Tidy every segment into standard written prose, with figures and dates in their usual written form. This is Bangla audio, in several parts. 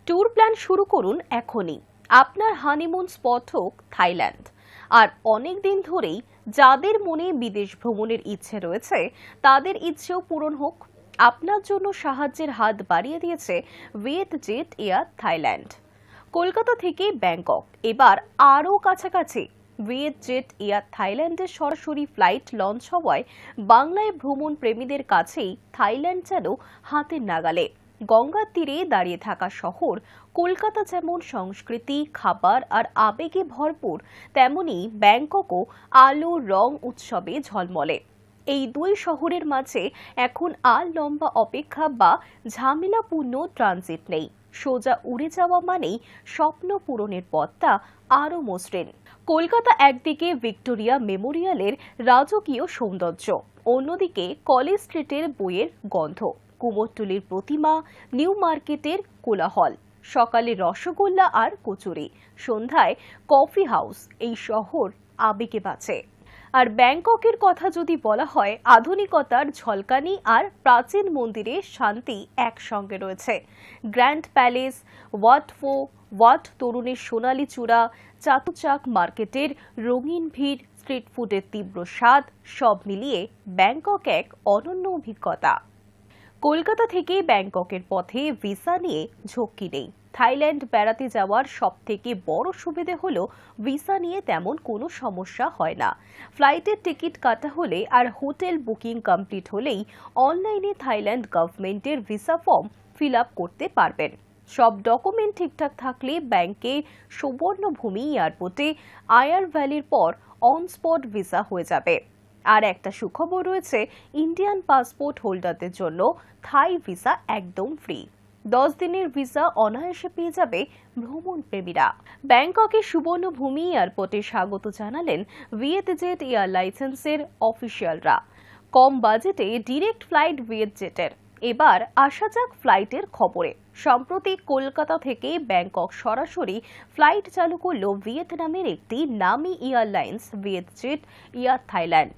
ট্যুর প্ল্যান শুরু করুন এখনই। আপনার হানিমুন স্পট হোক থাইল্যান্ড। আর অনেক দিন ধরেই যাদের মনে বিদেশ ভ্রমণের ইচ্ছে রয়েছে তাদের ইচ্ছেও পূরণ হোক। আপনার জন্য সাহায্যের হাত বাড়িয়ে দিয়েছে ভিয়েতজেট এয়ার থাইল্যান্ড। কলকাতা থেকে ব্যাংকক এবার আরও কাছাকাছি। ভিয়েতজেট এয়ার থাইল্যান্ডের সরাসরি ফ্লাইট লঞ্চ হওয়ায় বাংলায় ভ্রমণ প্রেমীদের কাছেই থাইল্যান্ড যেন হাতের নাগালে। গঙ্গার তীরে দাঁড়িয়ে থাকা শহর কলকাতা যেমন সংস্কৃতি, খাবার আর আবেগে ভরপুর, তেমনি ব্যাংককও আলো রং উৎসবে ঝলমলে। এই দুই শহরের মাঝে এখন আর লম্বা অপেক্ষা বা ঝামেলাপূর্ণ ট্রানজিট নেই। সোজা উড়ে যাওয়া মানেই স্বপ্ন পূরণের পথটা আরও মসৃণ। কলকাতা একদিকে ভিক্টোরিয়া মেমোরিয়ালের রাজকীয় সৌন্দর্য, অন্যদিকে কলেজ স্ট্রিটের বইয়ের গন্ধ, কুমোরটুলির প্রতিমা, নিউ মার্কেটের কোলাহল, সকালে রসগোল্লা আর কচুরি, সন্ধ্যায় কফি হাউস। এই শহর আবেগে বাঁচে। আর ব্যাংককের কথা যদি বলা হয়, আধুনিকতার ঝলকানি আর প্রাচীন মন্দিরের শান্তি একসঙ্গে রয়েছে। গ্র্যান্ড প্যালেস, ওয়াট তরুণের সোনালী চূড়া, চাতুচাক মার্কেটের রঙিন ভিড়, স্ট্রিট ফুডের তীব্র স্বাদ, সব মিলিয়ে ব্যাংকক এক অনন্য অভিজ্ঞতা। কলকাতা থেকে ব্যাংককের পথে ভিসা নিয়ে ঝক্কি নেই। থাইল্যান্ড বেড়াতে যাওয়ার সবথেকে বড় সুবিধে হলো ভিসা নিয়ে তেমন কোনো সমস্যা হয় না। ফ্লাইটের টিকিট কাটা হলে আর হোটেল বুকিং কমপ্লিট হলেই অনলাইনে থাইল্যান্ড গভর্নমেন্টের ভিসা ফর্ম ফিল আপ করতে পারবেন। সব ডকুমেন্ট ঠিকঠাক থাকলে ব্যাংকে সুবর্ণভূমি এয়ারপোর্টে আয়ার ভ্যালির পর অন স্পট ভিসা হয়ে যাবে। আর একটা সুখবর রয়েছে, ইন্ডিয়ান পাসপোর্ট হোল্ডারদের জন্য থাই ভিসা একদম ফ্রি। 10 দিনের ভিসা অনায়াসে পেয়ে যাবে ভ্রমণ প্রেমীরা। ব্যাংককে সুবর্ণভূমি এয়ারপোর্টে স্বাগত জানালেন ভিয়েতজেট এয়ার লাইসেন্সের অফিসিয়ালরা। কম বাজেটে ডিরেক্ট ফ্লাইট ভিয়েতজেটের। এবার আসা যাক ফ্লাইটের খবরে। সম্প্রতি কলকাতা থেকে ব্যাংকক সরাসরি ফ্লাইট চালু করল ভিয়েতনামের একটি নামী এয়ারলাইন্স, ভিয়েতজেট এয়ার থাইল্যান্ড।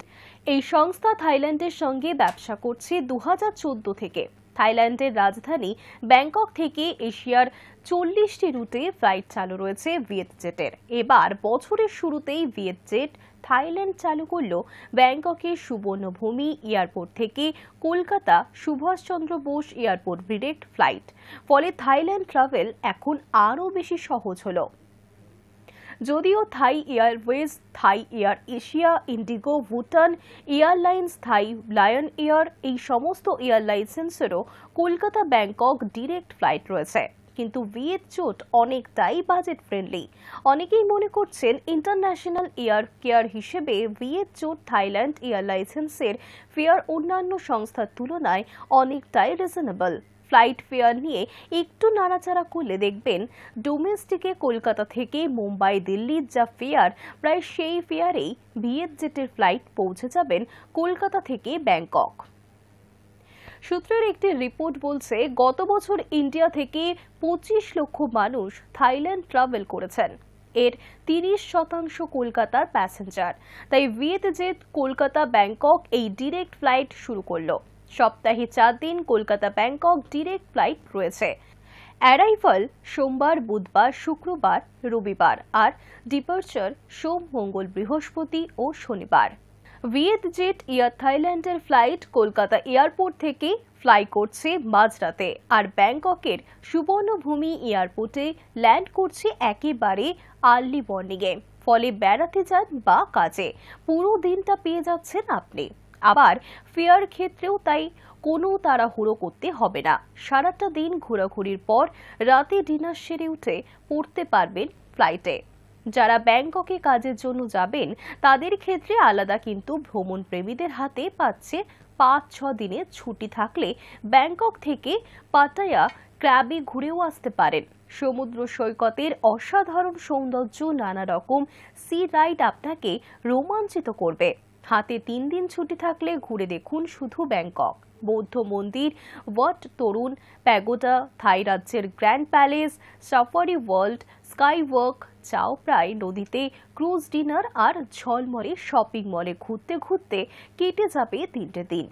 এই সংস্থা থাইল্যান্ডের সঙ্গে ব্যবসা করছে 2014 থেকে। থাইল্যান্ডের রাজধানী ব্যাংকক থেকে এশিয়ার 40টি রুটে ফ্লাইট চালু রয়েছে ভিয়েতজেটের। এবার বছরের শুরুতেই ভিয়েতজেট থাইল্যান্ড চালু করল ব্যাংককের সুবর্ণভূমি এয়ারপোর্ট থেকে Kolkata Subhas Chandra Bose airport direct flight. ফলে থাইল্যান্ড ট্রাভেল এখন আরও বেশি সহজ হলো। যদিও Thai Airways, Thai Air Asia, IndiGo, Bhutan airlines, Thai Lion Air, এই সমস্ত এয়ারলাইন্সেরও কলকাতা ব্যাংকক ডিরেক্ট ফ্লাইট রয়েছে, কিন্তু ভিয়েতজেট অনেকটাই বাজেট ফ্রেন্ডলি। অনেকেই মনে করছেন ইন্টারন্যাশনাল এয়ার কেয়ার হিসেবে ভিয়েতজেট থাইল্যান্ড এয়ারলাইন্সের ফেয়ার অন্যান্য সংস্থার তুলনায় অনেকটাই রিজনেবল। ফ্লাইট ফেয়ার নিয়ে একটু নাড়াচাড়া করলে দেখবেন ডোমেস্টিকে কলকাতা থেকে মুম্বাই, দিল্লির যা ফেয়ার, প্রায় সেই ফেয়ারেই ভিয়েতজেটের ফ্লাইট পৌঁছে যাবেন কলকাতা থেকে ব্যাংকক। সূত্রের একটি রিপোর্ট বলছে, গত বছর ইন্ডিয়া থেকে 25 লক্ষ মানুষ থাইল্যান্ড ট্রাভেল করেছেন। এর 30% কলকাতার প্যাসেঞ্জার। তাই ভিয়েতজেট কলকাতা ব্যাংকক এই ডিরেক্ট ফ্লাইট শুরু করলো। সপ্তাহে 4 দিন কলকাতা ব্যাংকক ডিরেক্ট ফ্লাইট রয়েছে। অ্যারাইভাল সোমবার, বুধবার, শুক্রবার, রবিবার, আর ডিপার্চার সোম, মঙ্গল, বৃহস্পতি ও শনিবার। ভিয়েতজেট এয়ার থাইল্যান্ডের ফ্লাইট কলকাতা এয়ারপোর্ট থেকে ফ্লাই করছে মাঝরাতে, আর ব্যাংককের সুবর্ণভূমি এয়ারপোর্টে ল্যান্ড করছে একেবারে আর্লি মর্নিংয়ে। ফলে বেড়াতে যান বা কাজে পুরো দিনটা পেয়ে যাচ্ছেন আপনি। আবার ফেয়ার ক্ষেত্রেও তাই কোনো তাড়াহুড়ো করতে হবে না। সারাটা দিন ঘোরাঘুরির পর রাতে ডিনার সেরে উঠে পড়তে পারবেন ফ্লাইটে। যারা ব্যাংককে কাজের জন্য যাবেন তাদের ক্ষেত্রে আলাদা, কিন্তু ভ্রমণ প্রেমীদের হাতে পাচ্ছে 5-6 দিনের ছুটি থাকলে ব্যাংকক থেকে পাটায়া, ক্র্যাবে ঘুরেও আসতে পারেন। সমুদ্র সৈকতের অসাধারণ সৌন্দর্য, নানা রকম সি রাইড আপনাকে রোমাঞ্চিত করবে। হাতে 3 দিন ছুটি থাকলে ঘুরে দেখুন শুধু ব্যাংকক। বৌদ্ধ মন্দির, ওয়াট তরুণ, প্যাগোডা, থাই রাজ্যের grand palace, safari world, sky walk, চাও প্রায় নদীতে ক্রুজ ডিনার আর ঝলমলে শপিং মলে ঘুরতে ঘুরতে কেটে যাবে 3টে দিন।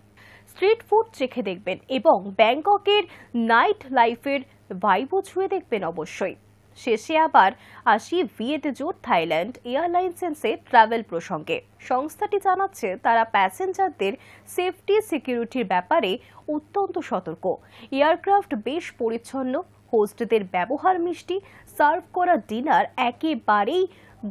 স্ট্রিট ফুড চেখে দেখবেন এবং ব্যাংককের নাইট লাইফের ভাইবো ছুঁয়ে দেখবেন অবশ্যই। শেষে আবার আসি ভিয়েটজোট থাইল্যান্ড এয়ারলাইন্সের ট্রাভেল প্রসঙ্গে। সংস্থাটি জানাচ্ছে তারা প্যাসেঞ্জারদের সেফটি সিকিউরিটির ব্যাপারে অত্যন্ত সতর্ক। এয়ারক্রাফট বেশ পরিচ্ছন্ন, হোস্টদের ব্যবহার মিষ্টি, সার্ভ করা ডিনার একেবারেই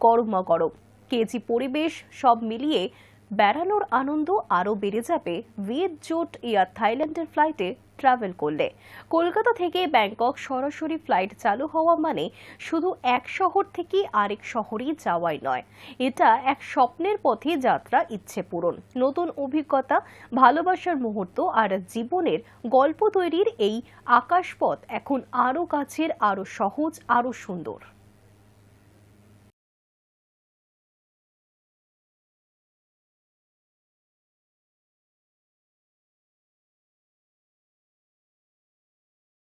গরমাগরম। কেজি পরিবেশ সব মিলিয়ে বেড়ানোর আনন্দ আরও বেড়ে যাবে ভিয়েটজোট এয়ার থাইল্যান্ডের ফ্লাইটে ট্রাভেল করলে। কলকাতা থেকে ব্যাংকক সরাসরি ফ্লাইট চালু হওয়া মানে শুধু এক শহর থেকে আরেক শহরে যাওয়াই নয়, এটা এক স্বপ্নের পথে যাত্রা, ইচ্ছে পূরণ, নতুন অভিজ্ঞতা, ভালোবাসার মুহূর্ত আর জীবনের গল্প তৈরির এই আকাশপথ এখন আরও কাছের, আরও সহজ, আরও সুন্দর।